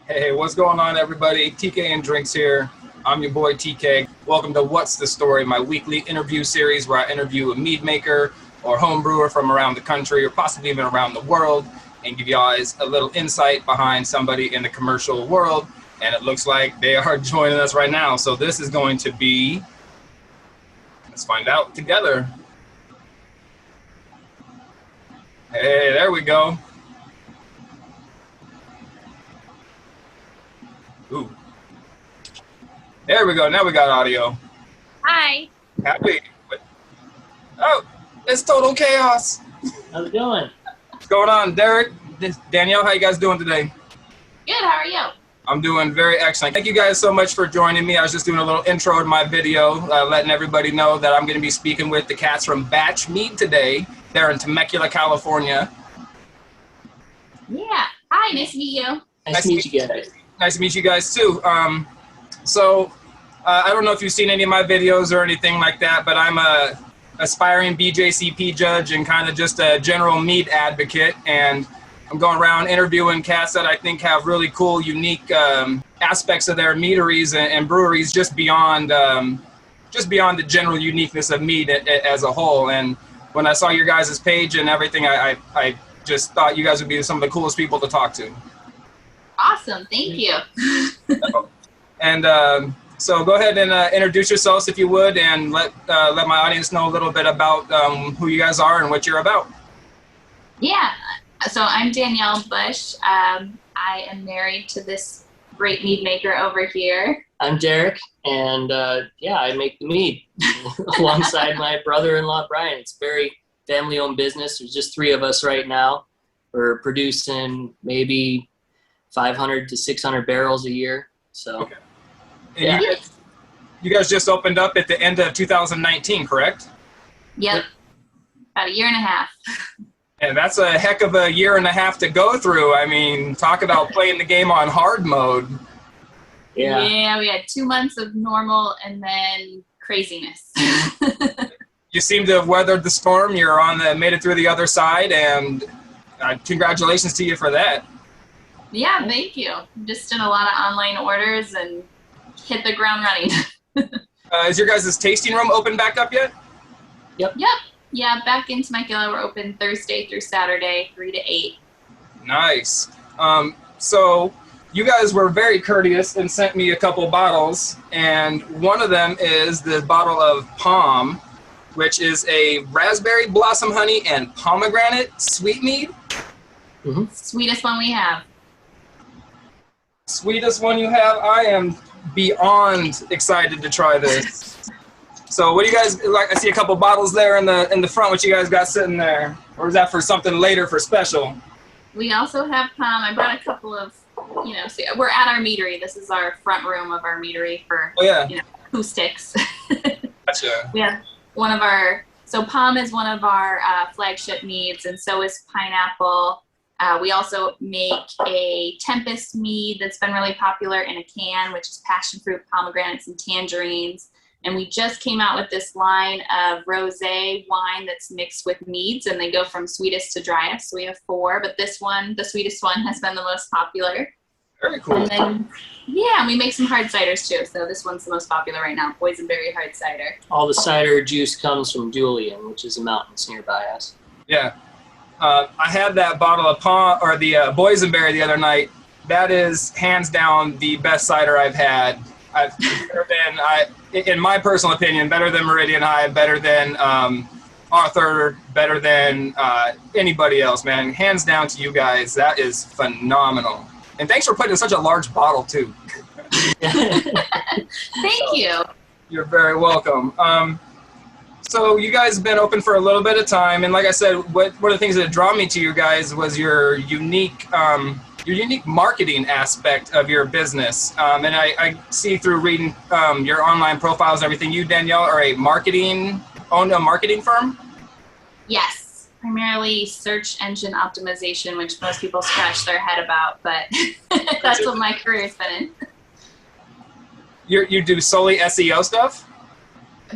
Hey, what's going on, everybody? tkanddrinks here. I'm your boy TK. Welcome to What's the Story, my weekly interview series where I interview a mead maker or home brewer from around the country or possibly even around the world and give you guys a little insight behind somebody in the commercial world. And it looks like they are joining us right now. So this is going to be, let's find out together. Hey, there we go. Ooh. There we go. Now we got audio. Hi. Happy. Oh, it's total chaos. How's it going? What's going on, Derek? Danielle, how you guys doing today? Good. How are you? I'm doing very excellent. Thank you guys so much for joining me. I was just doing a little intro to my video, letting everybody know that I'm going to be speaking with the cats from Batch Mead today. They're in Temecula, California. Yeah. Hi. Nice to meet you. Nice to meet you guys. Nice to meet you guys too. I don't know if you've seen any of my videos or anything like that, but I'm a aspiring BJCP judge and kind of just a general meat advocate. And I'm going around interviewing cats that I think have really cool, unique aspects of their meaderies and breweries just beyond the general uniqueness of mead as a whole. And when I saw your guys' page and everything, I just thought you guys would be some of the coolest people to talk to. Awesome. Thank you. And so go ahead and introduce yourselves if you would, and let my audience know a little bit about who you guys are and what you're about. Yeah. So I'm Danielle Busch. I am married to this great mead maker over here. I'm Derek, and I make the mead alongside my brother-in-law, Brian. It's a very family-owned business. There's just 3 of us right now. We're producing maybe 500 to 600 barrels a year. So, okay. And yeah. You guys just opened up at the end of 2019, correct? Yep. About a year and a half. And that's a heck of a year and a half to go through. I mean, talk about playing the game on hard mode. Yeah. Yeah, we had 2 months of normal and then craziness. You seem to have weathered the storm. Made it through the other side, and congratulations to you for that. Yeah, thank you. Just did a lot of online orders and hit the ground running. Is your guys' tasting room open back up yet? Yep. Yeah, back in Temecula, we're open Thursday through Saturday, 3 to 8. Nice. So you guys were very courteous and sent me a couple bottles, and one of them is the bottle of Palm, which is a raspberry blossom honey and pomegranate sweet mead. Mm-hmm. Sweetest one we have. Sweetest one you have? I am beyond excited to try this. So what do you guys like? I see a couple bottles there in the front. What you guys got sitting there? Or is that for something later for special? We also have Palm. I brought a couple of, so we're at our meadery. This is our front room of our meadery for, acoustics. Gotcha. Yeah. So Palm is one of our flagship meads, and so is Pineapple. We also make a Tempest mead that's been really popular in a can, which is passion fruit, pomegranates, and tangerines. And we just came out with this line of rosé wine that's mixed with meads, and they go from sweetest to driest. So we have 4, but this one, the sweetest one, has been the most popular. Very cool. And then, we make some hard ciders too. So this one's the most popular right now, Boysenberry hard cider. All the cider juice comes from Julian, which is the mountains nearby us. Yeah. I had that bottle of the Boysenberry the other night. That is hands down the best cider I've had. In my personal opinion, better than Meridian High, better than Arthur, better than anybody else, man. Hands down to you guys. That is phenomenal. And thanks for putting in such a large bottle, too. Thank you. You're very welcome. So you guys have been open for a little bit of time, and like I said, one of the things that drew me to you guys was your unique marketing aspect of your business. And I see through reading your online profiles and everything, you, Danielle, are own a marketing firm? Yes, primarily search engine optimization, which most people scratch their head about, but that's what my career's been in. You do solely SEO stuff?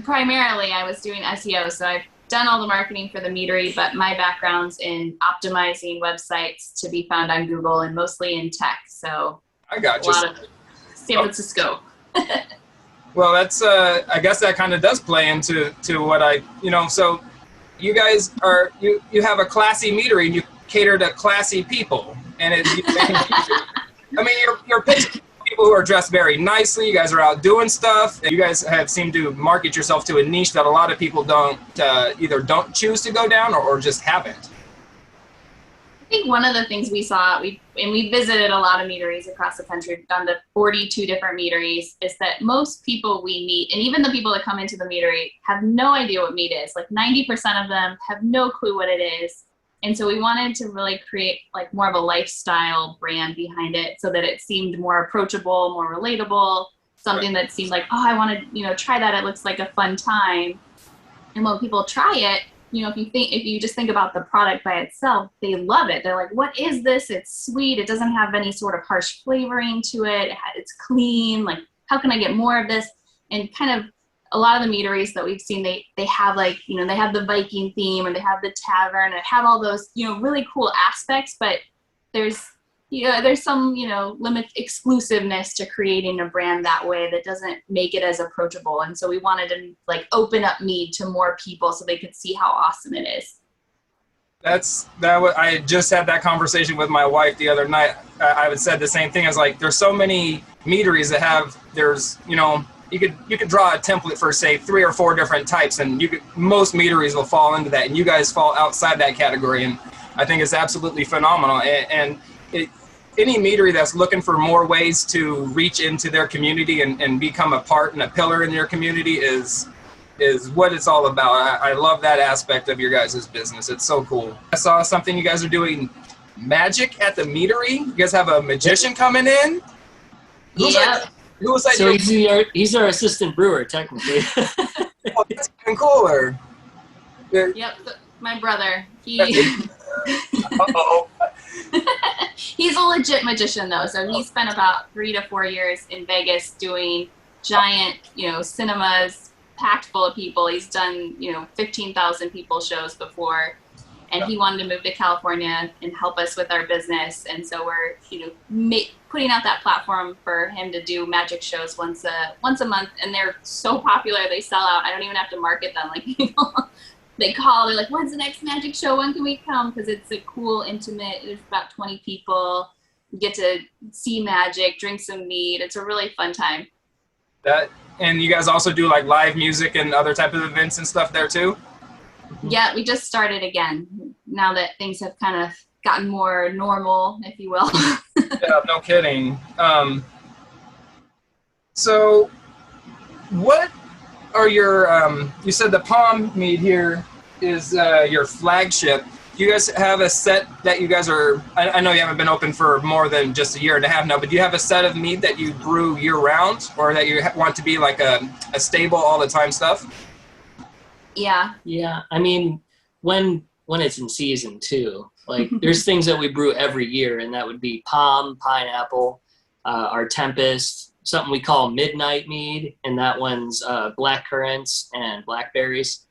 Primarily, I was doing SEO, so I've done all the marketing for the meadery, but my background's in optimizing websites to be found on Google and mostly in tech. So I got A you. lot of San Francisco. Well, that's I guess that kind of does play into what I, so you guys are you have a classy meadery and you cater to classy people, and I mean you're pitching people who are dressed very nicely. You guys are out doing stuff. You guys have seemed to market yourself to a niche that a lot of people don't either don't choose to go down or just haven't. I think one of the things we saw, we visited a lot of meaderies across the country, we've gone to 42 different meaderies, is that most people we meet, and even the people that come into the meadery, have no idea what mead is. Like 90% of them have no clue what it is. And so we wanted to really create like more of a lifestyle brand behind it so that it seemed more approachable, more relatable, something that seemed like, oh, I want to, try that. It looks like a fun time. And when people try it, if you just think about the product by itself, they love it. They're like, what is this? It's sweet. It doesn't have any sort of harsh flavoring to it. It's clean. Like, how can I get more of this? And kind of a lot of the meaderies that we've seen, they have like, they have the Viking theme, or they have the tavern, and have all those, really cool aspects, but there's some, limit exclusiveness to creating a brand that way that doesn't make it as approachable. And so we wanted to like open up Mead to more people so they could see how awesome it is. I just had that conversation with my wife the other night. I would said the same thing. I was like, there's so many meaderies that have, you could draw a template for say 3 or 4 different types, and most meaderies will fall into that, and you guys fall outside that category, and I think it's absolutely phenomenal. And any meadery that's looking for more ways to reach into their community and become a part and a pillar in their community is what it's all about. I love that aspect of your guys' business. It's so cool. I saw something you guys are doing magic at the meadery. You guys have a magician coming in? Yeah. So he's our assistant brewer, technically. Oh, that's even cooler. Yep, my brother. Uh-oh. He's a legit magician though, so he spent about 3 to 4 years in Vegas doing giant, cinemas packed full of people. He's done, 15,000 people shows before, and he wanted to move to California and help us with our business. And so we're, putting out that platform for him to do magic shows once a month, and they're so popular they sell out. I don't even have to market them. Like, they call, they're like, when's the next magic show? When can we come? Because it's a cool, intimate, there's about 20 people. You get to see magic, drink some mead. It's a really fun time. And you guys also do like live music and other type of events and stuff there too? Yeah, we just started again now that things have kind of gotten more normal, if you will. Yeah, no kidding. So what are your, you said the Palm Mead here is your flagship. Do you guys have a set that you guys are, I know you haven't been open for more than just a year and a half now, but do you have a set of mead that you brew year round, or that you want to be like a stable all the time stuff? Yeah. Yeah, I mean, when it's in season too, like there's things that we brew every year, and that would be Palm, pineapple, our Tempest, something we call Midnight Mead, and that one's black currants and blackberries.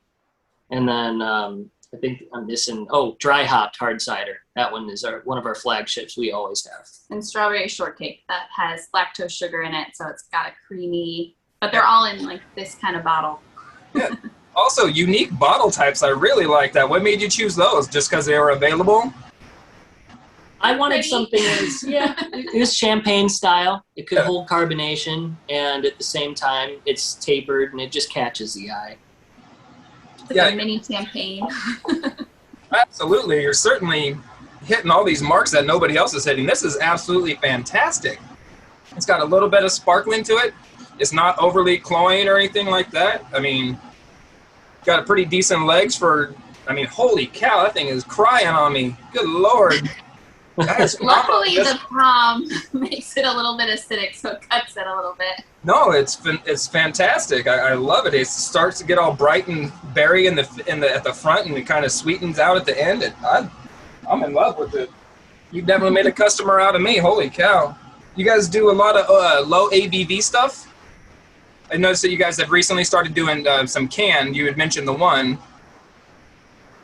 And then I think I'm missing, dry hopped hard cider. That one is one of our flagships we always have. And strawberry shortcake that has lactose sugar in it, so it's got a creamy, but they're all in like this kind of bottle. Yeah. Also, unique bottle types. I really like that. What made you choose those? Just because they were available? I wanted something it was champagne style. It could hold carbonation, and at the same time, it's tapered and it just catches the eye. It's like a mini champagne. Absolutely. You're certainly hitting all these marks that nobody else is hitting. This is absolutely fantastic. It's got a little bit of sparkling to it. It's not overly cloying or anything like that. I mean, got a pretty decent legs for, holy cow, that thing is crying on me. Good Lord. Luckily, the Palm makes it a little bit acidic, so it cuts it a little bit. No, it's fantastic. I love it. It starts to get all bright and berry at the front, and it kind of sweetens out at the end. I'm in love with it. You definitely made a customer out of me. Holy cow. You guys do a lot of low ABV stuff? I noticed that you guys have recently started doing some canned. You had mentioned the one.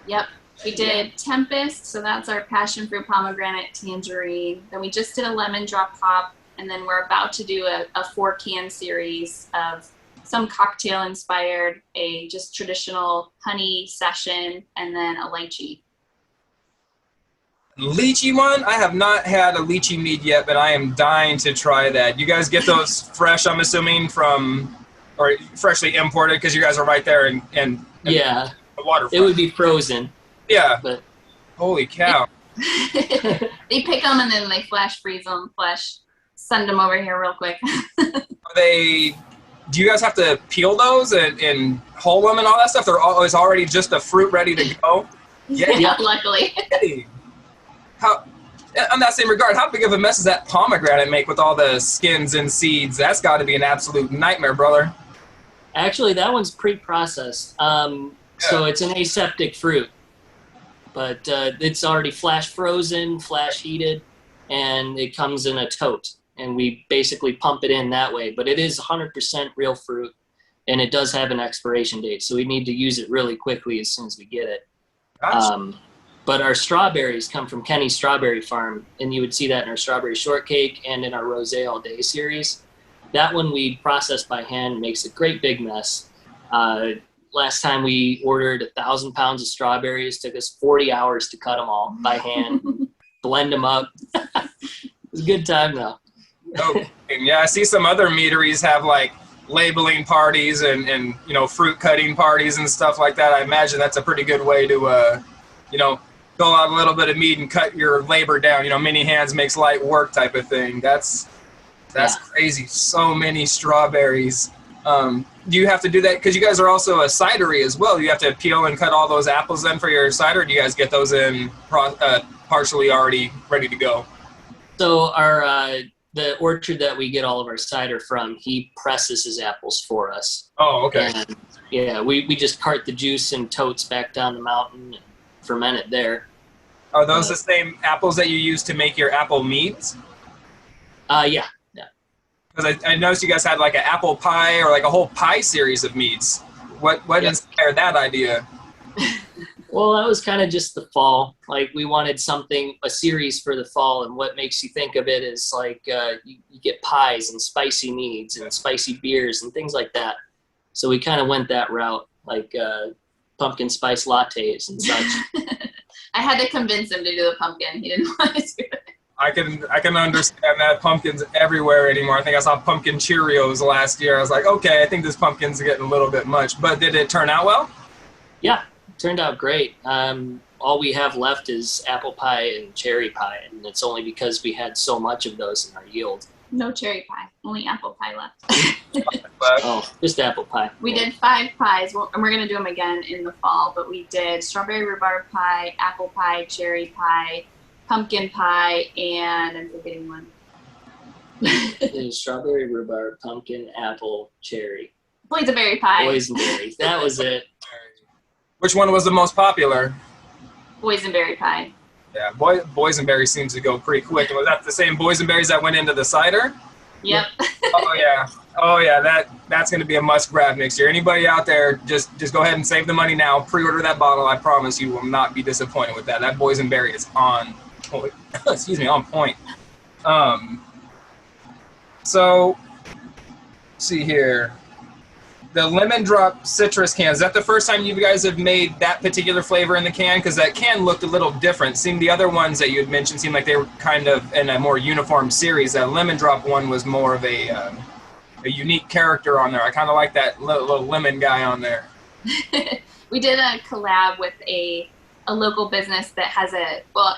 Yep. We did Tempest, so that's our passion fruit pomegranate tangerine. Then we just did a lemon drop hop, and And then we're about to do a 4-can series of some cocktail inspired, a just traditional honey session, and then a lychee. Lychee one? I have not had a lychee mead yet, but I am dying to try that. You guys get those fresh, I'm assuming, or freshly imported, because you guys are right there in Yeah, the waterfront. it would be frozen. Yeah. But holy cow. They pick them and then they flash freeze them, send them over here real quick. Do you guys have to peel those and hull them and all that stuff? Is already just the fruit ready to go? Yeah, luckily. On that same regard, how big of a mess does that pomegranate make with all the skins and seeds? That's got to be an absolute nightmare, brother. Actually, that one's pre-processed. So it's an aseptic fruit, but it's already flash frozen, flash heated, and it comes in a tote. And we basically pump it in that way. But it is 100% real fruit, and it does have an expiration date. So we need to use it really quickly as soon as we get it. Gotcha. But our strawberries come from Kenny's Strawberry Farm, and you would see that in our Strawberry Shortcake and in our Rosé All Day series. That one we process by hand, makes a great big mess. Last time we ordered 1,000 pounds of strawberries, took us 40 hours to cut them all by hand, blend them up. It was a good time though. Oh, yeah, I see some other meaderies have like labeling parties and fruit cutting parties and stuff like that. I imagine that's a pretty good way to fill out a little bit of mead and cut your labor down. Many hands makes light work type of thing. That's crazy. So many strawberries. Do you have to do that because you guys are also a cidery as well? Do you have to peel and cut all those apples then for your cider? Or do you guys get those in partially already ready to go? So the orchard that we get all of our cider from, he presses his apples for us. Oh, okay. And yeah, we just cart the juice in totes back down the mountain and ferment it there. Are those the same apples that you use to make your apple meads? Yeah. Because I noticed you guys had like an apple pie or like a whole pie series of meads. What inspired that idea? Well, that was kind of just the fall. Like we wanted a series for the fall, and what makes you think of it is like you get pies and spicy meads and spicy beers and things like that. So we kind of went that route, like pumpkin spice lattes and such. I had to convince him to do the pumpkin. He didn't want to do it. I can understand that. Pumpkins everywhere anymore. I think I saw pumpkin Cheerios last year. I was like, okay, I think this pumpkin's getting a little bit much. But did it turn out well? Yeah, it turned out great. All we have left is apple pie and cherry pie, and it's only because we had so much of those in our yield. No cherry pie, only apple pie left. Oh, just apple pie. We did 5 pies, and we're going to do them again in the fall, but we did strawberry rhubarb pie, apple pie, cherry pie, pumpkin pie, and I'm forgetting one. Strawberry, rhubarb, pumpkin, apple, cherry. Boysenberry pie. Boysenberry. That was it. Which one was the most popular? Boysenberry pie. Yeah, boysenberry seems to go pretty quick. Was that the same boysenberries that went into the cider? Yep. Oh yeah, that's going to be a must grab next year. Anybody out there, just go ahead and save the money now. Pre-order that bottle. I promise you will not be disappointed with that. That boysenberry is on point. Excuse me, on point. So, let's see here. The lemon drop citrus can, is that the first time you guys have made that particular flavor in the can? Because that can looked a little different. Seemed the other ones that you had mentioned seemed like they were kind of in a more uniform series. That lemon drop one was more of a unique character on there. I kind of like that little lemon guy on there. We did a collab with a local business that has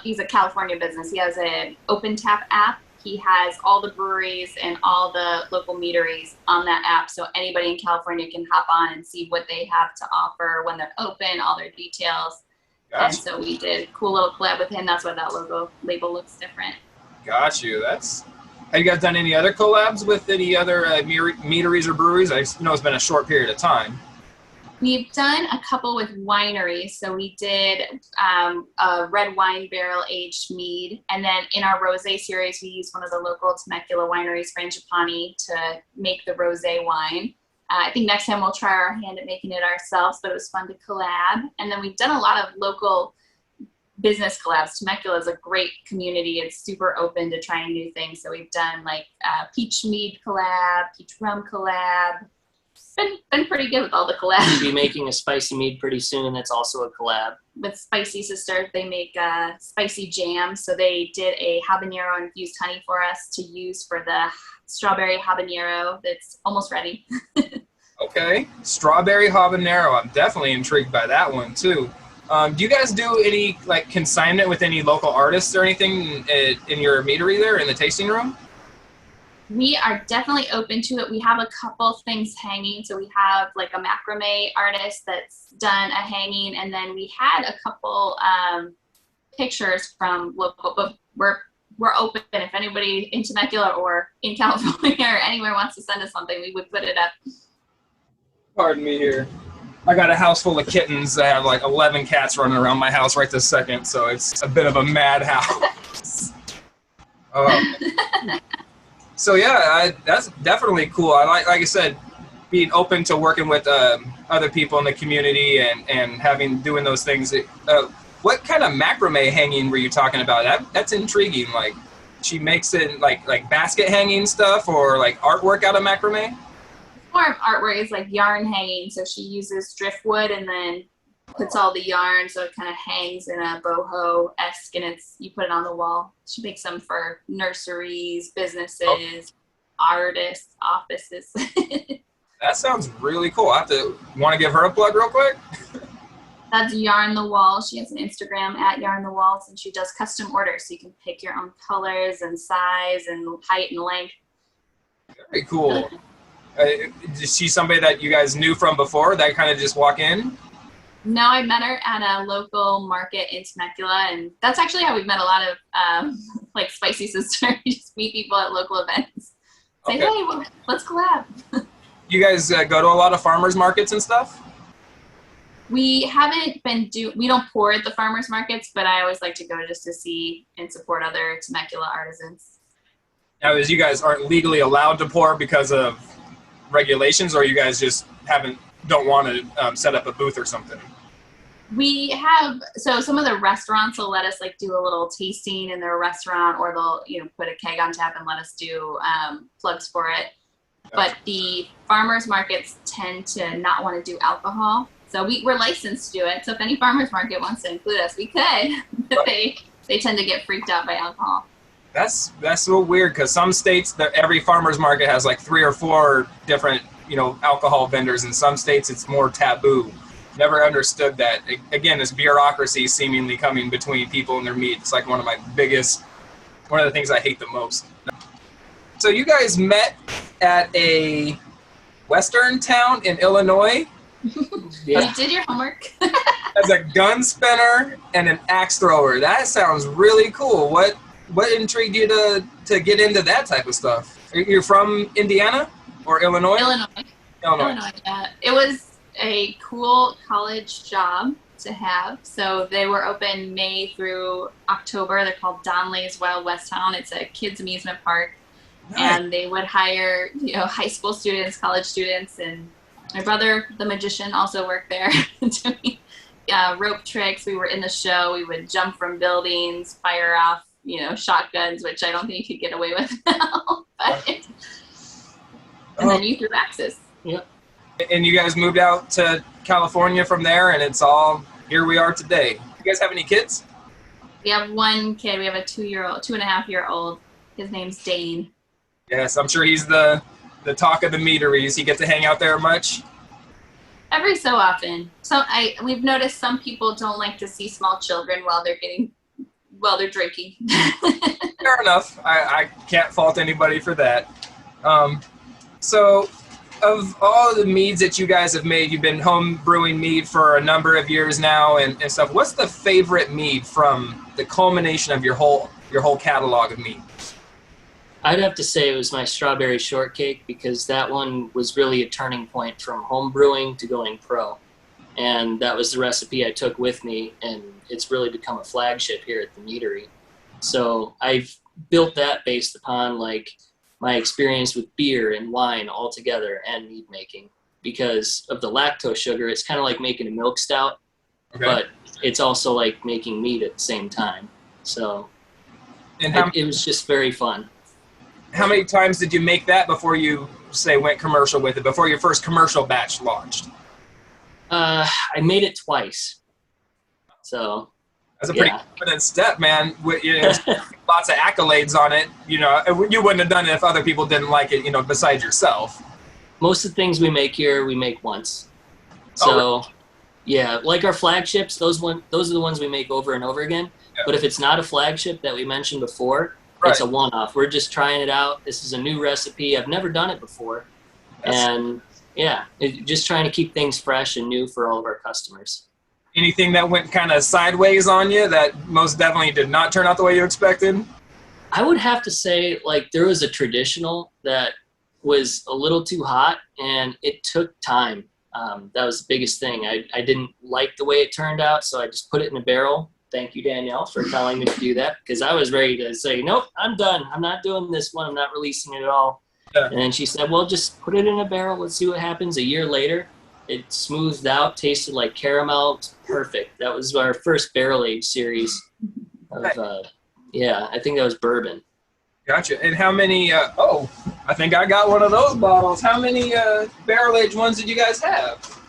he's a California business. He has an open tap app. He has all the breweries and all the local meaderies on that app, so anybody in California can hop on and see what they have to offer when they're open, all their details. Gotcha. And so we did a cool little collab with him. That's why that label looks different. Got you. Have you guys done any other collabs with any other meaderies or breweries? I know it's been a short period of time. We've done a couple with wineries. So we did a red wine barrel aged mead. And then in our rosé series, we used one of the local Temecula wineries, Frangipani, to make the rosé wine. I think next time we'll try our hand at making it ourselves, but it was fun to collab. And then we've done a lot of local business collabs. Temecula is a great community. It's super open to trying new things. So we've done like peach mead collab, peach rum collab. Been pretty good with all the collabs. You'll be making a spicy mead pretty soon. That's also a collab. With Spicy Sister, they make spicy jam. So they did a habanero infused honey for us to use for the strawberry habanero that's almost ready. Okay, strawberry habanero. I'm definitely intrigued by that one too. Do you guys do any like consignment with any local artists or anything in your meadery there in the tasting room? We are definitely open to it. We have a couple things hanging. So we have like a macrame artist that's done a hanging, and then we had a couple pictures from local, but we're open. If anybody in Temecula or in California or anywhere wants to send us something, we would put it up. Pardon me here. I got a house full of kittens. I have like 11 cats running around my house right this second, so it's a bit of a madhouse. So yeah, that's definitely cool. I like I said, being open to working with other people in the community and doing those things. What kind of macrame hanging were you talking about? That's intriguing. Like, she makes it like basket hanging stuff or like artwork out of macrame? More of artwork is like yarn hanging. So she uses driftwood and then puts all the yarn so it kind of hangs in a boho-esque, and you put it on the wall. She makes them for nurseries, businesses, artists, offices. That sounds really cool. I want to give her a plug real quick. That's Yarn the Wall. She has an Instagram at Yarn the Walls, and she does custom orders, so you can pick your own colors and size and height and length. Very cool. Is she somebody that you guys knew from before that kind of just walk in? No, I met her at a local market in Temecula, and that's actually how we've met a lot of like Spicy Sister. You just meet people at local events. Say, Okay. hey, well, let's collab. You guys go to a lot of farmers markets and stuff? We haven't been we don't pour at the farmers markets, but I always like to go just to see and support other Temecula artisans. Now, as you guys aren't legally allowed to pour because of regulations, or you guys just don't want to set up a booth or something? We have, so some of the restaurants will let us like do a little tasting in their restaurant, or they'll, put a keg on tap and let us do plugs for it. But the farmers markets tend to not want to do alcohol. So we're licensed to do it. So if any farmers market wants to include us, we could. But they tend to get freaked out by alcohol. That's so weird, because some states, every farmers market has like 3 or 4 different, alcohol vendors. In some states, it's more taboo. Never understood that. Again, this bureaucracy seemingly coming between people and their meat. It's like one of the things I hate the most. So you guys met at a Western town in Illinois? Yeah. You did your homework. As a gun spinner and an axe thrower. That sounds really cool. What intrigued you to get into that type of stuff? You're from Indiana or Illinois? Illinois. It was a cool college job to have. So they were open May through October. They're called Donley's Wild West Town. It's a kids amusement park. Nice. And they would hire, high school students, college students, and my brother, the magician, also worked there doing rope tricks. We were in the show. We would jump from buildings, fire off, shotguns, which I don't think you could get away with now. And then you threw axes. Yep. And you guys moved out to California from there, and it's all here we are today. You guys have any kids? We have one kid. We have a 2.5-year-old. His name's Dane. Yes, I'm sure he's the talk of the meaderies. He get to hang out there much? Every so often. We've noticed some people don't like to see small children while they're drinking. Fair enough. I can't fault anybody for that. So, of all the meads that you guys have made, you've been home brewing mead for a number of years now and stuff. What's the favorite mead from the culmination of your whole catalog of mead? I'd have to say it was my strawberry shortcake, because that one was really a turning point from home brewing to going pro. And that was the recipe I took with me, and it's really become a flagship here at the Meadery. So I've built that based upon my experience with beer and wine all together and mead making. Because of the lactose sugar, it's kind of like making a milk stout. Okay. but it's also like making mead at the same time. So And it was just very fun. how many times did you make that before you, say, went commercial with it, before your first commercial batch launched? I made it twice. So That's a pretty confident step, man. You know, lots of accolades on it. You know, you wouldn't have done it if other people didn't like it, you know, besides yourself. Most of the things we make here, we make once. So yeah, like our flagships, those are the ones we make over and over again. Yeah. But if it's not a flagship that we mentioned before, it's a one-off. We're just trying it out. This is a new recipe. I've never done it before. And yeah, just trying to keep things fresh and new for all of our customers. Anything that went kind of sideways on you that most definitely did not turn out the way you expected? I would have to say, like, there was a traditional that was a little too hot, and it took time. That was the biggest thing. I didn't like the way it turned out, so I just put it in a barrel. Thank you, Danielle, for telling me to do that, because I was ready to say, nope, I'm done. I'm not doing this one. I'm not releasing it at all. Yeah. And then she said, well, just put it in a barrel. Let's see what happens. A year later, it smoothed out, tasted like caramel. Perfect. That was our first barrel age series of, I think that was bourbon. Gotcha. And how many, I think I got one of those bottles. How many barrel aged ones did you guys have?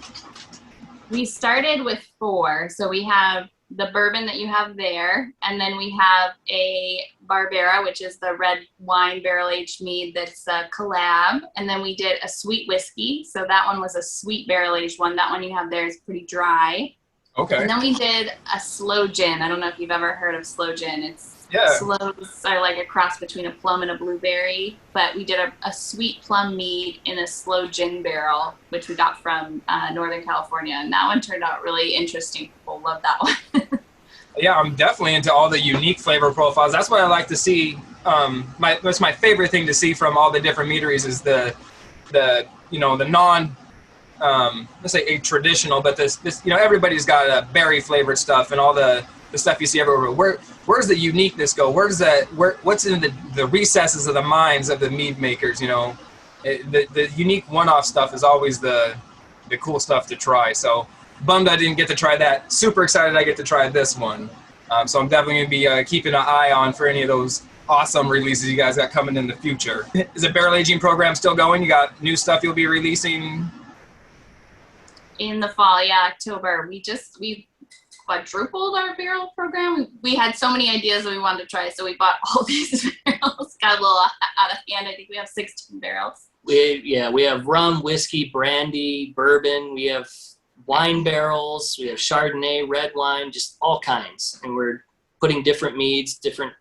We started with 4. So we have the bourbon that you have there, and then we have a Barbera, which is the red wine barrel aged mead that's a collab, and then we did a sweet whiskey. So that one was a sweet barrel aged one. That one you have there is pretty dry. Okay. And then we did a slow gin. I don't know if you've ever heard of slow gin. Slows are like a cross between a plum and a blueberry, but we did a sweet plum mead in a slow gin barrel, which we got from Northern California, and that one turned out really interesting. People love that one. Yeah, I'm definitely into all the unique flavor profiles. That's what I like to see. That's my favorite thing to see from all the different meaderies is the non, let's say a traditional, but this everybody's got a berry flavored stuff and all the stuff you see everywhere. Where's the uniqueness go? What's in the recesses of the minds of the mead makers? You know, the unique one-off stuff is always the cool stuff to try. So bummed I didn't get to try that. Super excited I get to try this one. So I'm definitely gonna be keeping an eye on for any of those awesome releases you guys got coming in the future. Is the barrel aging program still going? You got new stuff you'll be releasing? In the fall, yeah, October. We quadrupled our barrel program. We had so many ideas that we wanted to try, so we bought all these barrels. Got a little out of hand. I think we have 16 barrels. We have rum, whiskey, brandy, bourbon. We have wine barrels. We have Chardonnay, red wine, just all kinds. And we're putting different meads, different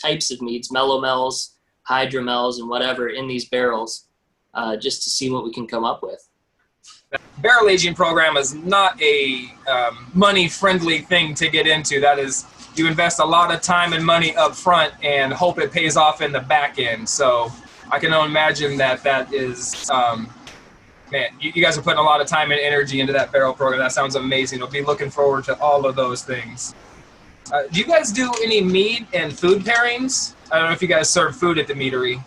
types of meads, melomels, hydromels, and whatever in these barrels, just to see what we can come up with. Barrel aging program is not a money-friendly thing to get into. That is, you invest a lot of time and money up front and hope it pays off in the back end. So I can only imagine that is, man, you guys are putting a lot of time and energy into that barrel program. That sounds amazing. I'll be looking forward to all of those things. Do you guys do any mead and food pairings? I don't know if you guys serve food at the meadery.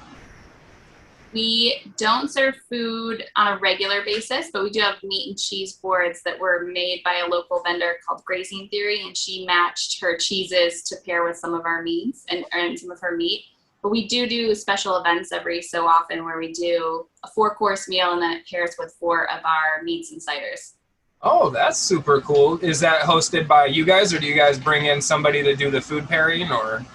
We don't serve food on a regular basis, but we do have meat and cheese boards that were made by a local vendor called Grazing Theory, and she matched her cheeses to pair with some of our meats and some of her meat. But we do special events every so often where we do a 4-course meal, and then it pairs with 4 of our meats and ciders. Oh, that's super cool. Is that hosted by you guys, or do you guys bring in somebody to do the food pairing, or?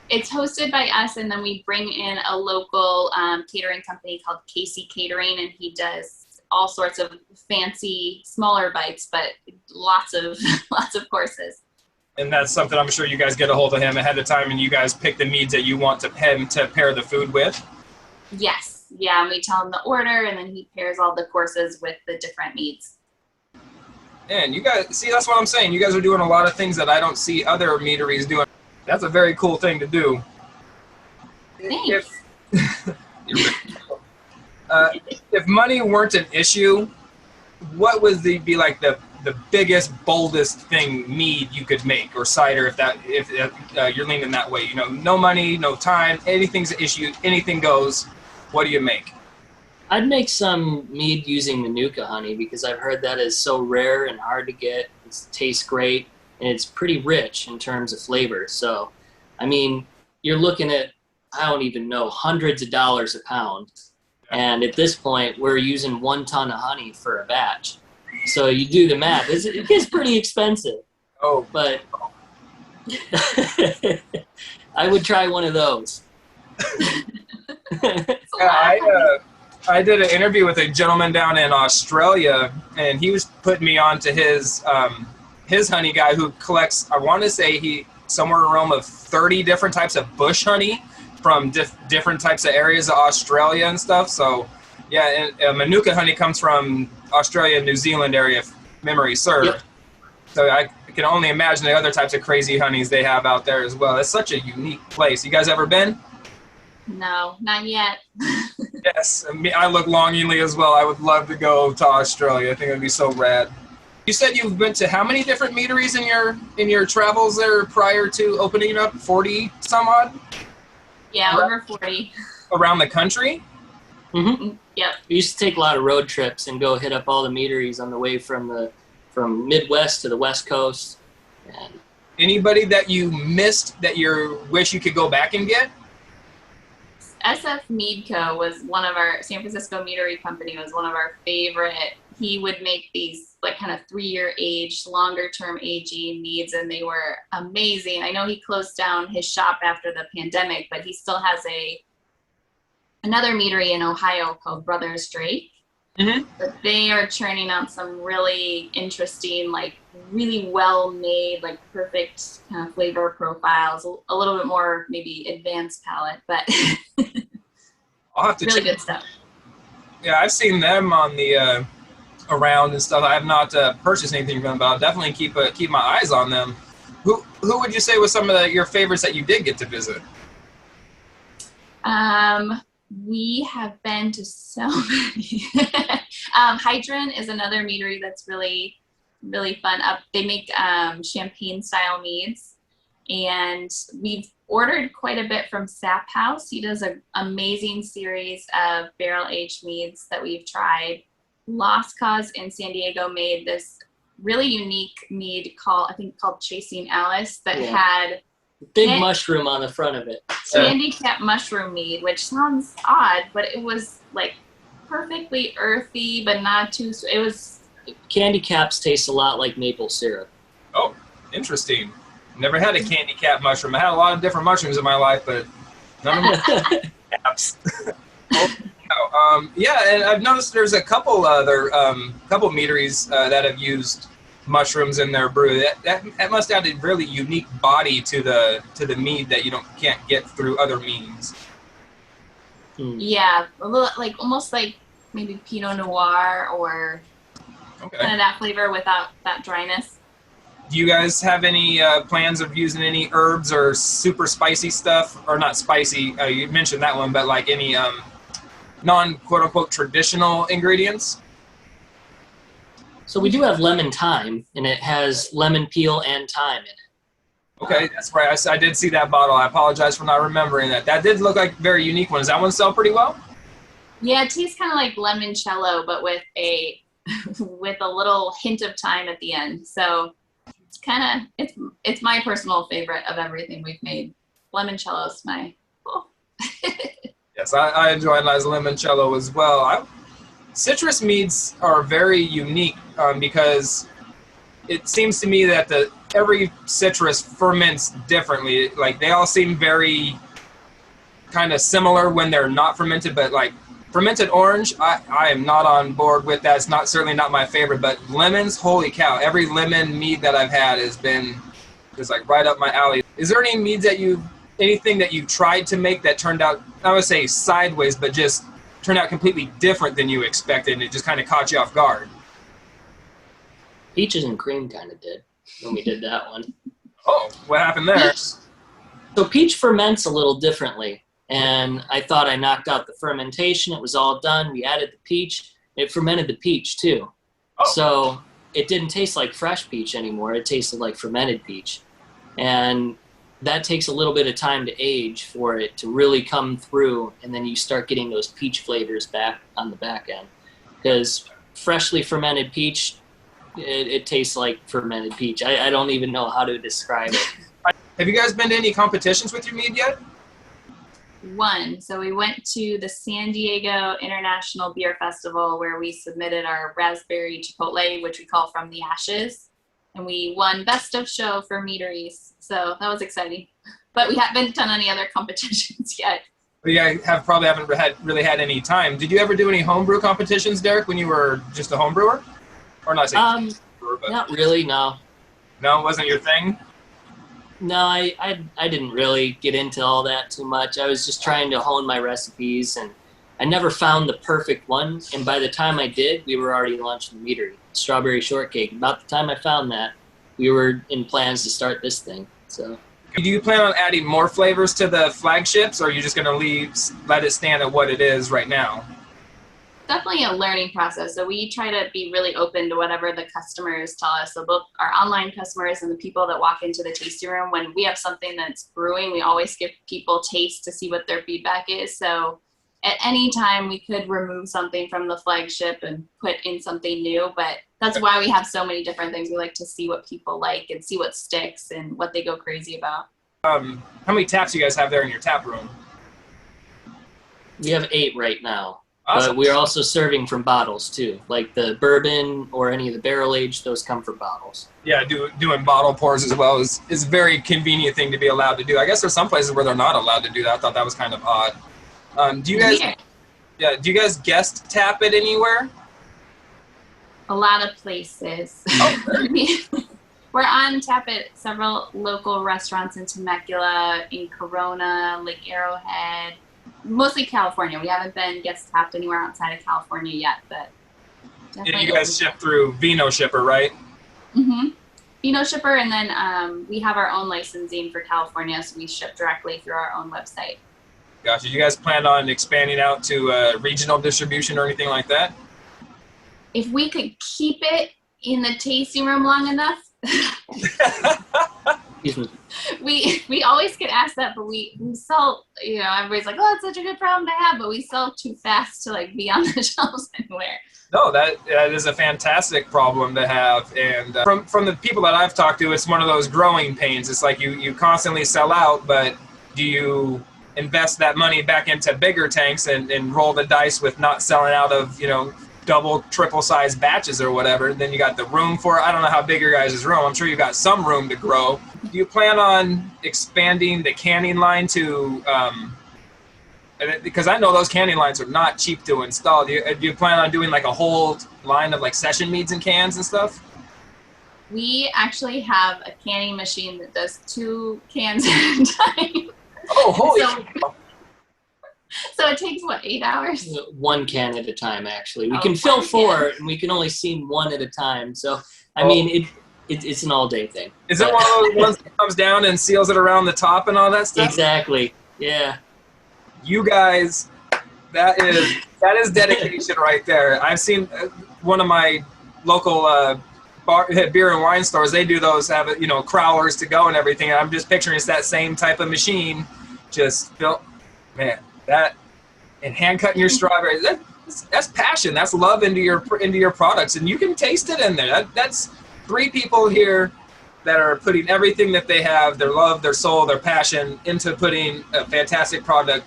It's hosted by us, and then we bring in a local catering company called Casey Catering, and he does all sorts of fancy, smaller bites, but lots of courses. And that's something I'm sure you guys get a hold of him ahead of time, and you guys pick the meats that you want to pair the food with? Yes. Yeah, and we tell him the order, and then he pairs all the courses with the different meats. And you guys, see, that's what I'm saying. You guys are doing a lot of things that I don't see other meaderies doing. That's a very cool thing to do. Thanks. If money weren't an issue, what would be like the biggest, boldest thing mead you could make, or cider, if you're leaning that way? You know, no money, no time, anything's an issue, anything goes. What do you make? I'd make some mead using Manuka honey, because I've heard that is so rare and hard to get. It tastes great, and it's pretty rich in terms of flavor. So, I mean, you're looking at, I don't even know, hundreds of dollars a pound. And at this point, we're using 1 ton of honey for a batch. So you do the math. It gets pretty expensive. Oh, But I would try one of those. yeah, I did an interview with a gentleman down in Australia, and he was putting me on to his honey guy who collects, I want to say somewhere in the realm of 30 different types of bush honey from different types of areas of Australia and stuff. So yeah, and Manuka honey comes from Australia and New Zealand area, if memory serves. Yep. So I can only imagine the other types of crazy honeys they have out there as well. It's such a unique place. You guys ever been? No, not yet. Yes, I look longingly as well. I would love to go to Australia. I think it would be so rad. You said you've been to how many different meaderies in your travels there prior to opening up? 40 some odd? Yeah, over 40. Around the country? Mm-hmm. Yep. We used to take a lot of road trips and go hit up all the meaderies on the way from Midwest to the West Coast. And Anybody that you missed that you wish you could go back and get? SF Mead Co. was one of our, San Francisco Meadery Company was one of our favorite. He would make these like kind of 3-year aged, longer term aging meads, and they were amazing. I know he closed down his shop after the pandemic, but he still has another meadery in Ohio called Brothers Drake. Mm-hmm. But they are churning out some really interesting, like really well made, like perfect kind of flavor profiles, a little bit more maybe advanced palate, but I'll have to really check. good stuff. Yeah, I've seen them on the around and stuff. I have not purchased anything from them, but I'll definitely keep my eyes on them. Who would you say was some of your favorites that you did get to visit? We have been to so many. Hydron is another meadery that's really, really fun. They make champagne style meads, and we've ordered quite a bit from Sap House. He does an amazing series of barrel aged meads that we've tried. Lost Cause in San Diego made this really unique mead called Chasing Alice that had big mushroom on the front of it. handicap mushroom mead, which sounds odd, but it was like perfectly earthy, but not too. It was. Candy caps taste a lot like maple syrup. Oh, interesting. Never had a candy cap mushroom. I had a lot of different mushrooms in my life, but none of them caps. Yeah, and I've noticed there's a couple other meaderies that have used mushrooms in their brew. That must add a really unique body to the mead that you can't get through other means. Yeah, a little like almost like maybe Pinot Noir or kind of that flavor without that dryness. Do you guys have any plans of using any herbs or super spicy stuff, or not spicy? You mentioned that one, but like any non-quote-unquote traditional ingredients? So we do have lemon thyme, and it has lemon peel and thyme in it. Okay, that's right. I did see that bottle. I apologize for not remembering that. That did look like a very unique one. Does that one sell pretty well? Yeah, it tastes kind of like limoncello, but with a little hint of thyme at the end. So it's kind of it's my personal favorite of everything we've made. Limoncello is my. Oh. Yes, I enjoy a nice limoncello as well. Citrus meads are very unique because it seems to me that every citrus ferments differently. Like they all seem very kind of similar when they're not fermented, but like fermented orange, I am not on board with that. It's certainly not my favorite, but lemons, holy cow. Every lemon mead that I've had has been just like right up my alley. Is there any meads anything that you tried to make that turned out, I would say sideways, but just turned out completely different than you expected, and it just kind of caught you off guard? Peaches and cream kind of did when we did that one. Oh, what happened there? So peach ferments a little differently, and I thought I knocked out the fermentation. It was all done. We added the peach. It fermented the peach too. Oh. So it didn't taste like fresh peach anymore. It tasted like fermented peach. And that takes a little bit of time to age for it to really come through, and then you start getting those peach flavors back on the back end. Because freshly fermented peach It tastes like fermented peach. I don't even know how to describe it. Have you guys been to any competitions with your mead yet? One. So we went to the San Diego International Beer Festival where we submitted our raspberry chipotle, which we call From the Ashes. And we won Best of Show for Meaderies. So that was exciting. But we haven't done any other competitions yet. You guys haven't really had any time. Did you ever do any homebrew competitions, Derek, when you were just a home brewer? Or not saying brewer, but not really, no. No, it wasn't your thing? No, I didn't really get into all that too much. I was just trying to hone my recipes, and I never found the perfect one. And by the time I did, we were already launching the Meadery, strawberry shortcake. About the time I found that, we were in plans to start this thing. So, do you plan on adding more flavors to the flagships, or are you just going to let it stand at what it is right now? Definitely a learning process. So we try to be really open to whatever the customers tell us. So both our online customers and the people that walk into the tasting room, when we have something that's brewing, we always give people taste to see what their feedback is. So at any time we could remove something from the flagship and put in something new, but that's why we have so many different things. We like to see what people like and see what sticks and what they go crazy about. How many taps do you guys have there in your tap room? we have 8 right now. Awesome. But we're also serving from bottles too, like the bourbon or any of the barrel aged. Those come from bottles. Yeah, doing bottle pours as well is a very convenient thing to be allowed to do. I guess there's some places where they're not allowed to do that. I thought that was kind of odd. Do you guys guest tap it anywhere? A lot of places. Oh. We're on tap at several local restaurants in Temecula, in Corona, Lake Arrowhead, mostly California. We haven't been guest tapped anywhere outside of California yet, but And you guys ship through Vino Shipper, right? Mm-hmm. Vino Shipper, and then we have our own licensing for California, so we ship directly through our own website. Gotcha. You guys plan on expanding out to regional distribution or anything like that? If we could keep it in the tasting room long enough. we always get asked that, but we sell, everybody's like, oh, it's such a good problem to have, but we sell too fast to like be on the shelves anywhere. No, that is a fantastic problem to have, and from the people that I've talked to, it's one of those growing pains. It's like you constantly sell out, but do you invest that money back into bigger tanks and roll the dice with not selling out of double, triple size batches or whatever? Then you got the room for it. I don't know how big your guys' room. I'm sure you've got some room to grow. Do you plan on expanding the canning line to, because I know those canning lines are not cheap to install. Do you plan on doing like a whole line of like session meads and cans and stuff? We actually have a canning machine that does 2 cans at a time. Oh, holy So it takes, 8 hours? 1 can at a time, actually. We can fill 4, and we can only steam 1 at a time. So, I mean, it's an all-day thing. Is it one of those ones that comes down and seals it around the top and all that stuff? Exactly, yeah. You guys, that is dedication right there. I've seen one of my local beer and wine stores. They do those, have crowlers to go and everything. And I'm just picturing it's that same type of machine, just built. Man, that and hand cutting your strawberries. That's passion. That's love into your products, and you can taste it in there. That's 3 people here that are putting everything that they have, their love, their soul, their passion, into putting a fantastic product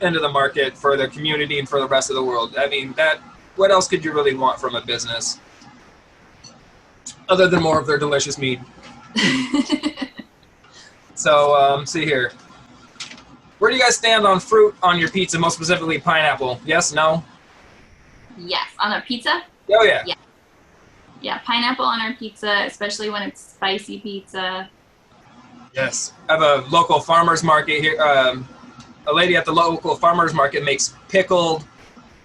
into the market for their community and for the rest of the world. I mean, what else could you really want from a business other than more of their delicious mead? So, see here. Where do you guys stand on fruit on your pizza, most specifically pineapple? Yes, no? Yes, on our pizza? Oh, yeah. Yeah, pineapple on our pizza, especially when it's spicy pizza. Yes. I have a local farmer's market here. A lady at the local farmer's market makes pickled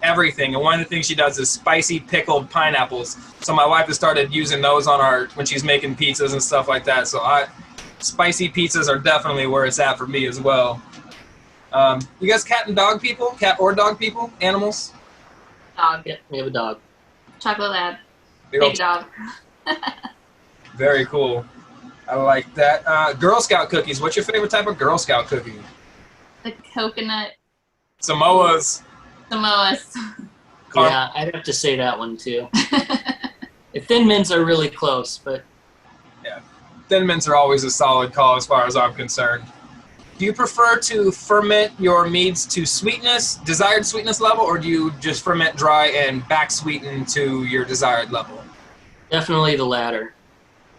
everything, and one of the things she does is spicy pickled pineapples. So my wife has started using those when she's making pizzas and stuff like that. So spicy pizzas are definitely where it's at for me as well. You guys cat or dog people, animals? Dog. Yeah, we have a dog. Chocolate lab. Big dog. Very cool. I like that. Girl Scout cookies. What's your favorite type of Girl Scout cookie? The coconut. Samoas. Samoas. Yeah, I'd have to say that one too. Thin mints are really close, but Yeah, thin mints are always a solid call as far as I'm concerned. Do you prefer to ferment your meads to sweetness, desired sweetness level, or do you just ferment dry and back sweeten to your desired level? definitely the latter.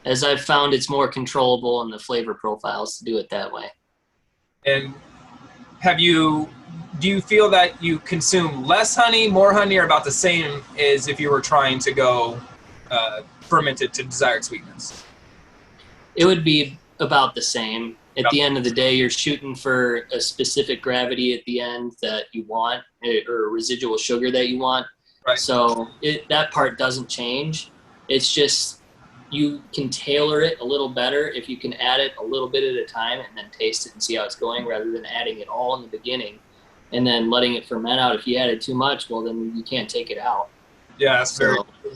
As I've found, it's more controllable in the flavor profiles to do it that way. And do you feel that you consume less honey, more honey, or about the same as if you were trying to go fermented to desired sweetness? It would be about the same. At the end of the day, you're shooting for a specific gravity at the end that you want, or a residual sugar that you want. Right. So that part doesn't change. It's just you can tailor it a little better if you can add it a little bit at a time and then taste it and see how it's going, rather than adding it all in the beginning and then letting it ferment out. If you added too much, well, then you can't take it out. Yeah, that's very true.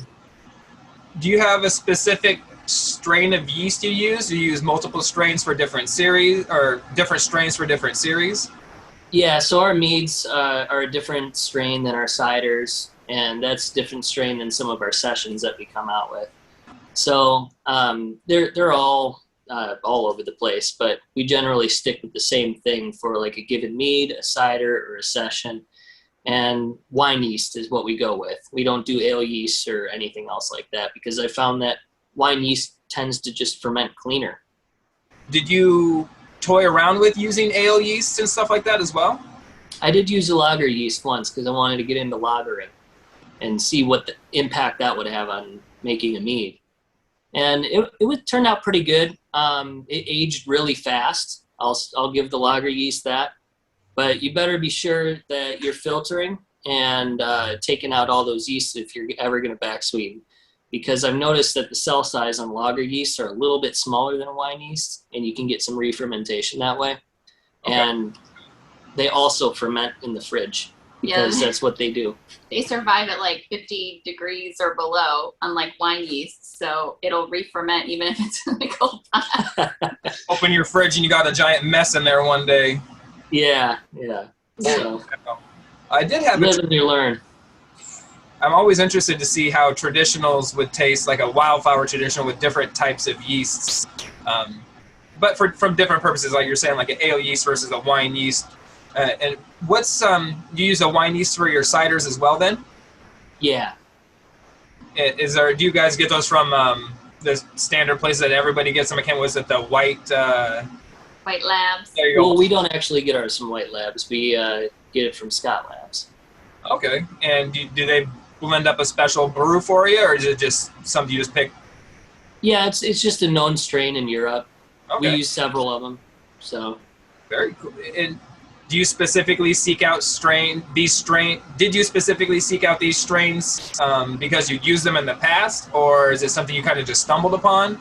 Do you have a specific strain of yeast you use? Do you use multiple strains for different series, or different strains for different series? Yeah, so our meads are a different strain than our ciders, and that's a different strain than some of our sessions that we come out with. So they're all over the place, but we generally stick with the same thing for like a given mead, a cider, or a session. And wine yeast is what we go with. We don't do ale yeast or anything else like that, because I found that wine yeast tends to just ferment cleaner. Did you toy around with using ale yeast and stuff like that as well? I did use a lager yeast once because I wanted to get into lagering and see what the impact that would have on making a mead. And it would turn out pretty good. It aged really fast. I'll give the lager yeast that. But you better be sure that you're filtering and taking out all those yeasts if you're ever going to back sweeten. Because I've noticed that the cell size on lager yeast are a little bit smaller than a wine yeast, and you can get some re-fermentation that way. Okay. And they also ferment in the fridge, because that's what they do. They survive at like 50 degrees or below, unlike wine yeast, so it'll re-ferment even if it's in a cold pot. Open your fridge and you got a giant mess in there one day. Yeah. So, I did have live and you learn. I'm always interested to see how traditionals would taste, like a wildflower traditional with different types of yeasts, but from different purposes, like you're saying, like an ale yeast versus a wine yeast. And what's do you use a wine yeast for your ciders as well then? Yeah. Do you guys get those from the standard place that everybody gets them? I can't. Was it the White Labs? There you go. Well, we don't actually get ours from White Labs. We get it from Scott Labs. Okay. And do they blend up a special brew for you, or is it just something you just pick? Yeah, it's just a known strain in Europe. Okay. We use several of them. So very cool. And do you specifically seek out did you specifically seek out these strains because you used them in the past, or is it something you kind of just stumbled upon?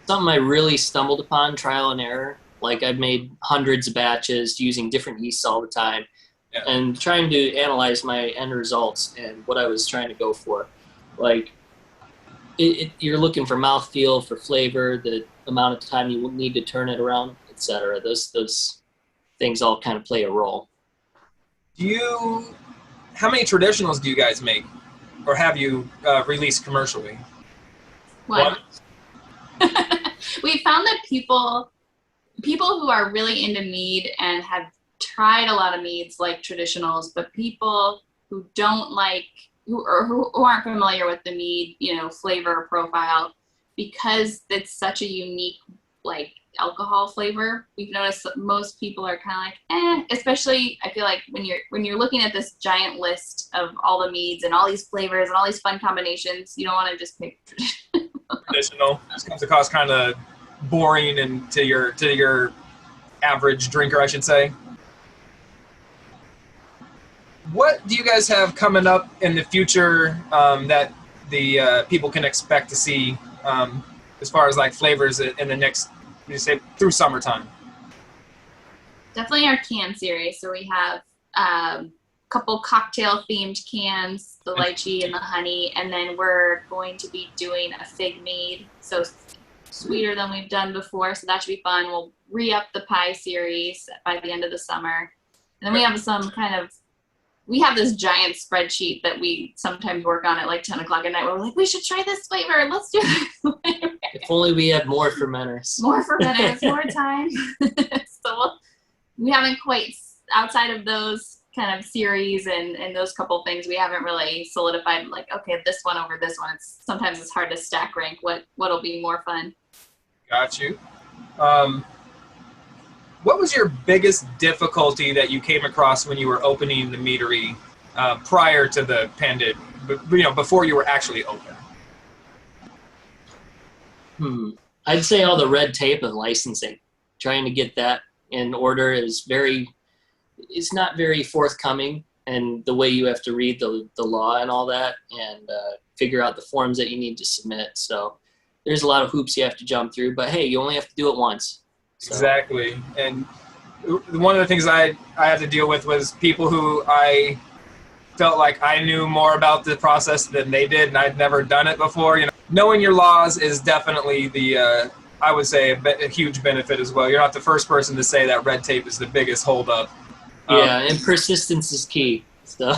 Something I really stumbled upon, trial and error. Like, I've made hundreds of batches using different yeasts all the time. Yeah. And trying to analyze my end results and what I was trying to go for. Like, you're looking for mouthfeel, for flavor, the amount of time you need to turn it around, etc. Those things all kind of play a role. How many traditionals do you guys make, or have you released commercially? One. We found that people who are really into mead and have tried a lot of meads like traditionals, but people who don't like, who aren't familiar with the mead, flavor profile, because it's such a unique, like, alcohol flavor. We've noticed that most people are kind of like, especially I feel like when you're looking at this giant list of all the meads and all these flavors and all these fun combinations, you don't want to just pick traditional. This comes across kind of boring and to your average drinker, I should say. What do you guys have coming up in the future that the people can expect to see as far as like flavors in the next, you say, through summertime? Definitely our can series. So we have a couple cocktail themed cans, the lychee and the honey, and then we're going to be doing a fig mead, so sweeter than we've done before. So that should be fun. We'll re-up the pie series by the end of the summer. And then we have some kind of we have this giant spreadsheet that we sometimes work on at like 10 o'clock at night. Where we're like, we should try this flavor. Let's do this flavor. If only we had more fermenters. More fermenters, more time. So we haven't quite, outside of those kind of series and those couple things, we haven't really solidified like, okay, this one over this one. Sometimes it's hard to stack rank what'll be more fun. Got you. What was your biggest difficulty that you came across when you were opening the meadery prior to the pandemic, before you were actually open? I'd say all the red tape of licensing. Trying to get that in order is it's not very forthcoming, and the way you have to read the law and all that, and figure out the forms that you need to submit. So there's a lot of hoops you have to jump through, but hey, you only have to do it once. So. Exactly. And one of the things I had to deal with was people who I felt like I knew more about the process than they did, and I'd never done it before. Knowing your laws is definitely I would say a huge benefit as well. You're not the first person to say that red tape is the biggest holdup. Yeah, and persistence is key. So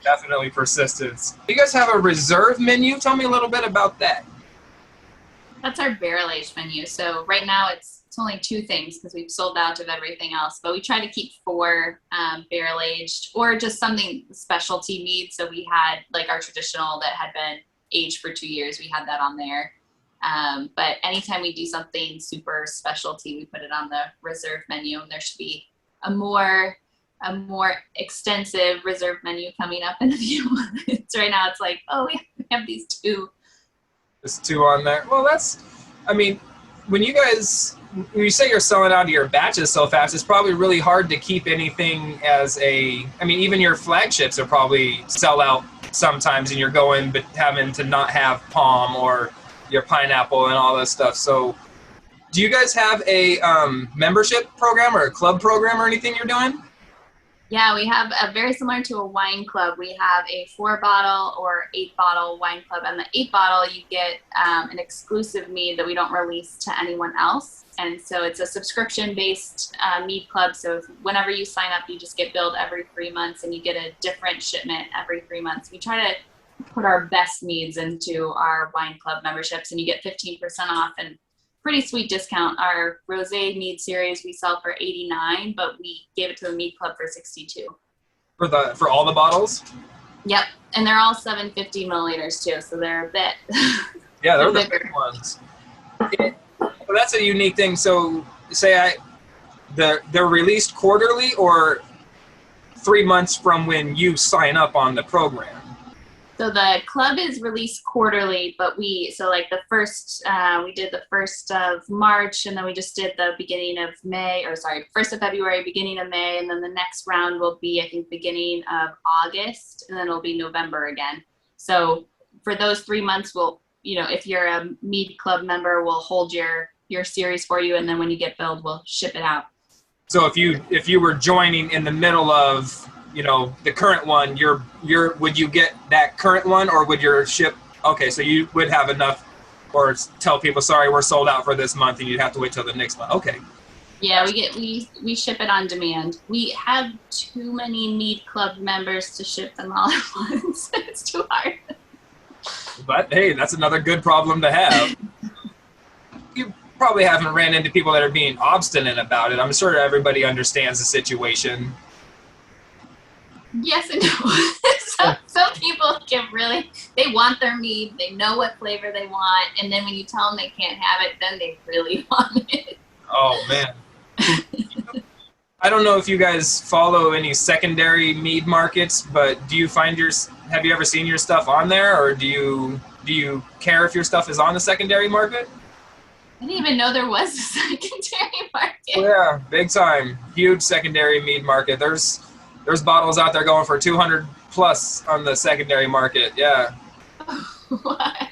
definitely persistence. You guys have a reserve menu. Tell me a little bit about that. That's our barrel aged menu. So right now it's only 2 things because we've sold out of everything else, but we try to keep 4 barrel aged or just something specialty mead. So we had like our traditional that had been aged for 2 years. We had that on there. But anytime we do something super specialty, we put it on the reserve menu, and there should be a more extensive reserve menu coming up in a few months. Right now it's like, oh, we have these 2. There's 2 on there. Well, when you say you're selling out of your batches so fast, it's probably really hard to keep anything even your flagships are probably sell out sometimes, and you're going, but having to not have palm or your pineapple and all that stuff. So do you guys have a membership program or a club program or anything you're doing? Yeah, we have a very similar to a wine club. We have a 4-bottle or 8-bottle wine club. And the 8-bottle, you get an exclusive mead that we don't release to anyone else. And so it's a subscription-based mead club. So whenever you sign up, you just get billed every 3 months, and you get a different shipment every 3 months. We try to put our best meads into our wine club memberships, and you get 15% off and pretty sweet discount. Our rosé mead series we sell for $89, but we gave it to the mead club for $62. For all the bottles? Yep, and they're all 750 milliliters too, so they're a bit. Yeah, they're the big ones. Well, that's a unique thing. So they're released quarterly or 3 months from when you sign up on the program? So the club is released quarterly, but we did the 1st of March, and then we just did the beginning of 1st of February, beginning of May, and then the next round will be, I think, beginning of August, and then it'll be November again. So for those 3 months, if you're a Mead Club member, we'll hold your series for you, and then when you get billed, we'll ship it out. So if you were joining in the middle of the current one, would you get that current one, or would your ship? Okay, so you would have enough, or tell people, sorry, we're sold out for this month, and you'd have to wait till the next month. Okay. Yeah, we ship it on demand. We have too many Mead Club members to ship them all at once. It's too hard. But hey, that's another good problem to have. You probably haven't ran into people that are being obstinate about it. I'm sure everybody understands the situation. Yes and no. Some people they want their mead, they know what flavor they want, and then when you tell them they can't have it, then they really want it. Oh, man. I don't know if you guys follow any secondary mead markets, but have you ever seen your stuff on there, or do you care if your stuff is on the secondary market? I didn't even know there was a secondary market. Oh, yeah, big time. Huge secondary mead market. There's bottles out there going for 200 plus on the secondary market. Yeah. What?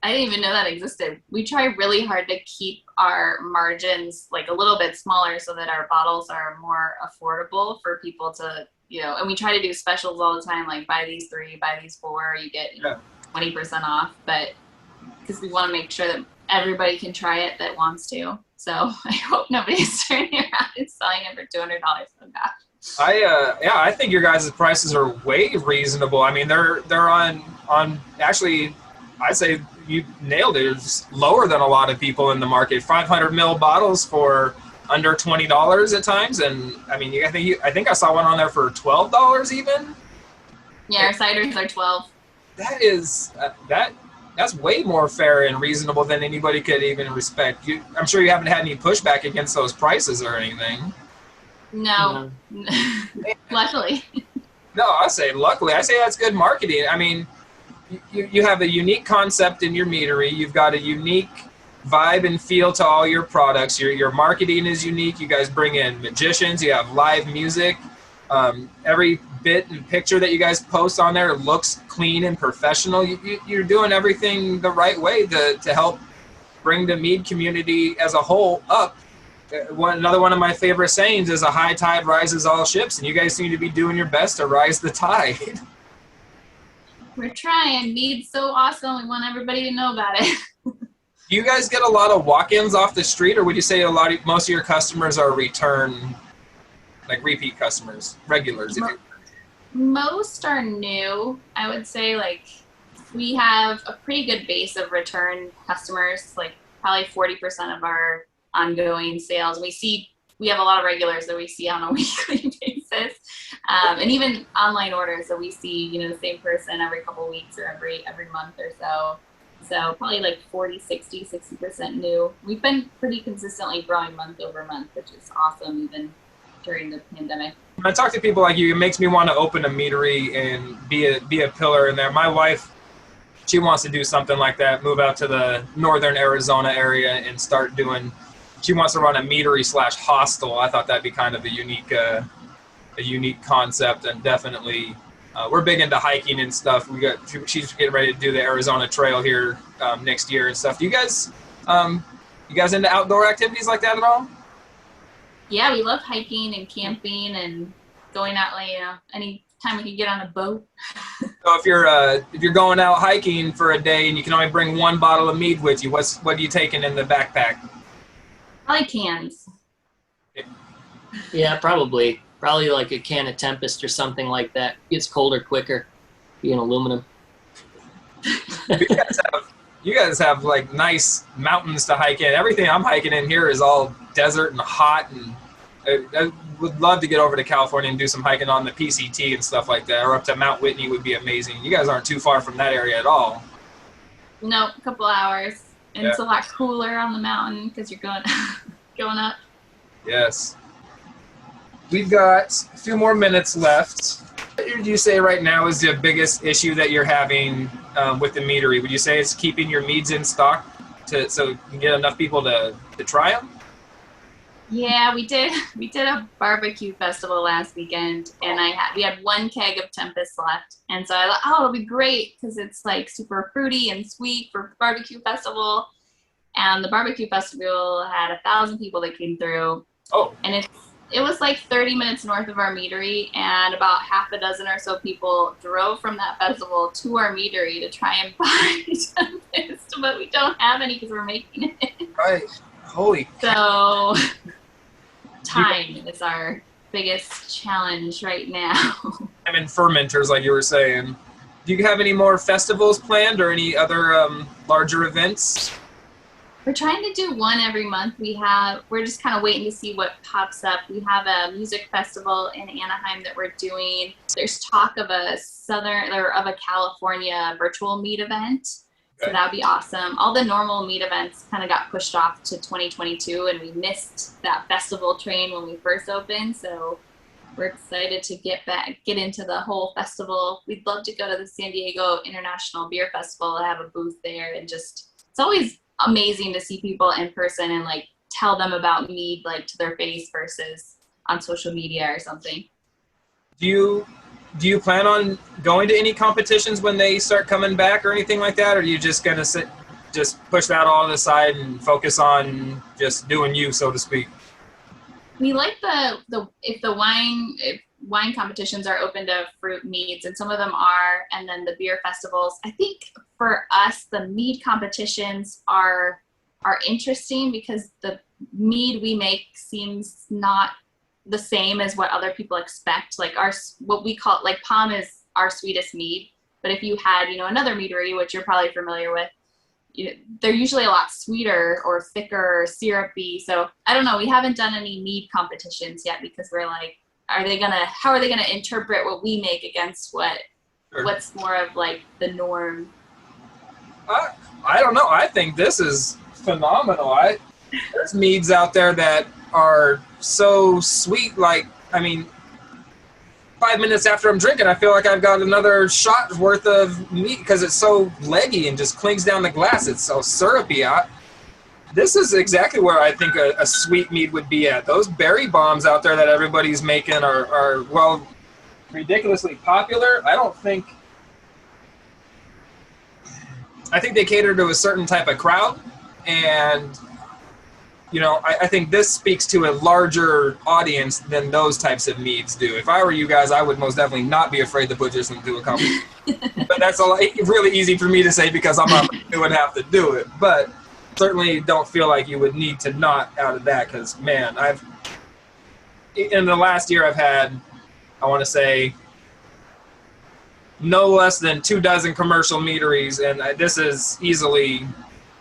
I didn't even know that existed. We try really hard to keep our margins like a little bit smaller so that our bottles are more affordable for people to, and we try to do specials all the time, like buy these 3, buy these 4, you get 20% off, but because we want to make sure that everybody can try it that wants to. So I hope nobody's turning around and selling it for $200. Oh gosh. Yeah, I think your guys' prices are way reasonable. I mean, they're on actually, I'd say you nailed it. It's lower than a lot of people in the market. 500 ml bottles for under $20 at times, and I mean, I think I saw one on there for $12 even. Yeah, our ciders are 12. That is that's way more fair and reasonable than anybody could even respect. I'm sure you haven't had any pushback against those prices or anything. No, luckily. No, I say luckily. I say that's good marketing. I mean, you have a unique concept in your meadery. You've got a unique vibe and feel to all your products. Your marketing is unique. You guys bring in magicians. You have live music. Every bit and picture that you guys post on there looks clean and professional. You're doing everything the right way to help bring the mead community as a whole up. Another one of my favorite sayings is a high tide rises all ships, and you guys seem to be doing your best to rise the tide. We're trying. Mead's so awesome. We want everybody to know about it. Do you guys get a lot of walk-ins off the street, or would you say most of your customers are repeat customers, regulars? Most are new. I would say we have a pretty good base of return customers, like probably 40% of our ongoing sales. We have a lot of regulars that we see on a weekly basis, and even online orders that we see, the same person every couple of weeks or every month or so. So probably 60% new. We've been pretty consistently growing month over month, which is awesome, even during the pandemic. When I talk to people like you, it makes me want to open a meadery and be a pillar in there. My wife, she wants to do something like that, move out to the northern Arizona area and start doing. She wants to run a meadery / hostel. I thought that'd be kind of a unique concept, and definitely we're big into hiking and stuff. She's getting ready to do the Arizona Trail here next year and stuff. Do you guys into outdoor activities like that at all? Yeah, we love hiking and camping and going out any time we can get on a boat. So if you're going out hiking for a day and you can only bring one bottle of mead with you, what are you taking in the backpack? Probably cans. Yeah, probably like a can of Tempest or something like that. Gets colder quicker, being aluminum. You guys have nice mountains to hike in. Everything I'm hiking in here is all desert and hot, and I would love to get over to California and do some hiking on the PCT and stuff like that, or up to Mount Whitney would be amazing. You guys aren't too far from that area at all. No, a couple hours. And It's a lot cooler on the mountain because you're going up. Yes. We've got a few more minutes left. What would you say right now is the biggest issue that you're having with the meadery? Would you say it's keeping your meads in stock so you can get enough people to try them? Yeah, we did a barbecue festival last weekend, and we had one keg of Tempest left, and so I thought, it'll be great because it's super fruity and sweet for barbecue festival. And the barbecue festival had 1,000 people that came through. Oh. And it was 30 minutes north of our meadery, and about half a dozen or so people drove from that festival to our meadery to try and buy Tempest, but we don't have any because we're making it. Right. Holy. So time is our biggest challenge right now. I'm in fermenters, like you were saying. Do you have any more festivals planned or any other larger events? We're trying to do one every month. We're just kind of waiting to see what pops up. We have a music festival in Anaheim that we're doing. There's talk of a California virtual mead event. So that would be awesome. All the normal mead events kind of got pushed off to 2022, and we missed that festival train when we first opened. So we're excited to get into the whole festival. We'd love to go to the San Diego International Beer Festival, have a booth there, and it's always amazing to see people in person and tell them about mead to their face versus on social media or something. Do you plan on going to any competitions when they start coming back or anything like that, or are you just gonna push that all to the side and focus on just doing you, so to speak? We like if wine competitions are open to fruit meads, and some of them are, and then the beer festivals. I think for us, the mead competitions are interesting because the mead we make seems not the same as what other people expect. Like what we call, like Palm is our sweetest mead. But if you had, another meadery, which you're probably familiar with, they're usually a lot sweeter or thicker or syrupy. So I don't know. We haven't done any mead competitions yet because we're like, how are they gonna interpret what we make against what's more of like the norm? I don't know. I think this is phenomenal. There's meads out there that are so sweet. Like, I mean, 5 minutes after I'm drinking, I feel like I've got another shot worth of meat because it's so leggy and just clings down the glass. It's so syrupy. This is exactly where I think a sweet mead would be at. Those berry bombs out there that everybody's making are well, ridiculously popular. I think they cater to a certain type of crowd, and I think this speaks to a larger audience than those types of meads do. If I were you guys, I would most definitely not be afraid to put this into a competition. But that's really easy for me to say because I'm not who would have to do it. But certainly don't feel like you would need to not out of that because, man, in the last year I've had, I want to say, no less than 24 commercial meaderies, and this is easily,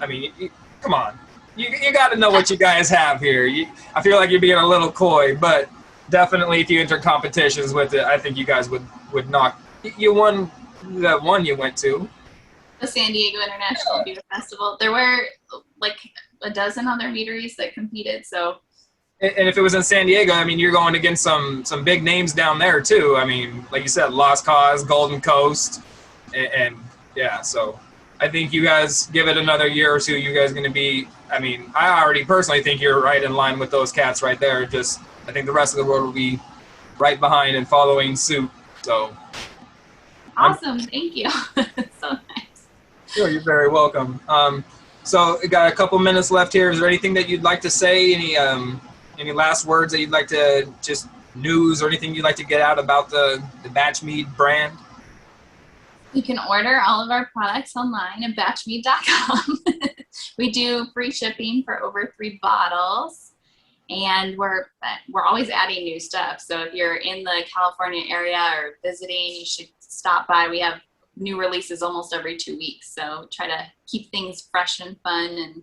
I mean, come on. You got to know what you guys have here. I feel like you're being a little coy, but definitely if you enter competitions with it, I think you guys would knock. You won the one you went to. The San Diego International Beer Festival. There were like a dozen other meaderies that competed, so. And if it was in San Diego, I mean, you're going against some big names down there too. I mean, like you said, Lost Cause, Golden Coast, and yeah, so I think you guys give it another year or two, you guys are going to be, I mean, I already personally think you're right in line with those cats right there. Just, I think the rest of the world will be right behind and following suit, so. Awesome, thank you. So nice. Sure, you're very welcome. So we got a couple minutes left here. Is there anything that you'd like to say? Any last words that you'd like to, just news or anything you'd like to get out about the Batch Mead brand? You can order all of our products online at batchmead.com. We do free shipping for over 3 bottles, and we're always adding new stuff. So if you're in the California area or visiting, you should stop by. We have new releases almost every 2 weeks, so try to keep things fresh and fun. And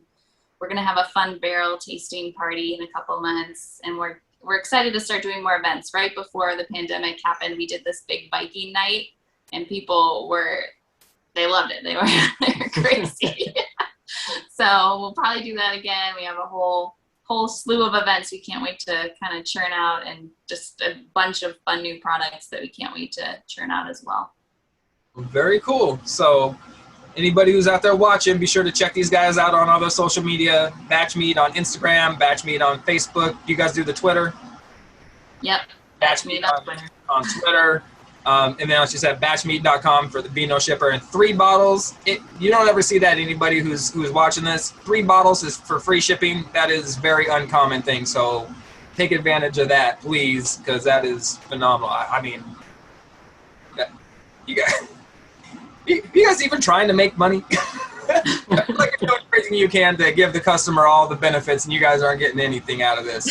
we're going to have a fun barrel tasting party in a couple months, and we're excited to start doing more events. Right before the pandemic happened, we did this big Viking night, and people they loved it. They were crazy. So we'll probably do that again. We have a whole slew of events we can't wait to kind of churn out, and just a bunch of fun new products that we can't wait to churn out as well. Very cool. So anybody who's out there watching, be sure to check these guys out on all their social media. Batch Mead on Instagram, Batch Mead on Facebook. You guys do the Twitter? Yep. Batch Mead on Twitter. And then, as you said, batchmead.com for the Vino shipper. And 3 bottles. You don't ever see that anybody who's watching this. 3 bottles is for free shipping. That is a very uncommon thing. So take advantage of that, please, because that is phenomenal. I mean, you guys even trying to make money? Like you're doing everything you can to give the customer all the benefits, and you guys aren't getting anything out of this.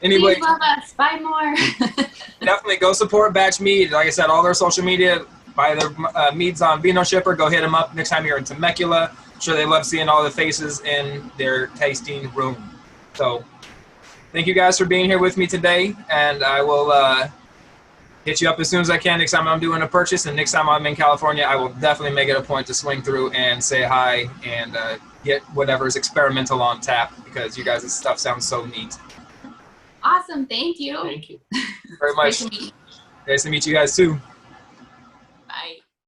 Anyway, please love us. Buy more. Definitely go support Batch Mead. Like I said, all their social media, buy their meads on Vino Shipper. Go hit them up next time you're in Temecula. I'm sure they love seeing all the faces in their tasting room. So thank you guys for being here with me today, and I will hit you up as soon as I can next time I'm doing a purchase, and next time I'm in California, I will definitely make it a point to swing through and say hi and get whatever's experimental on tap, because you guys' stuff sounds so neat. Awesome, thank you. Thank you Very much. Nice to meet you guys too.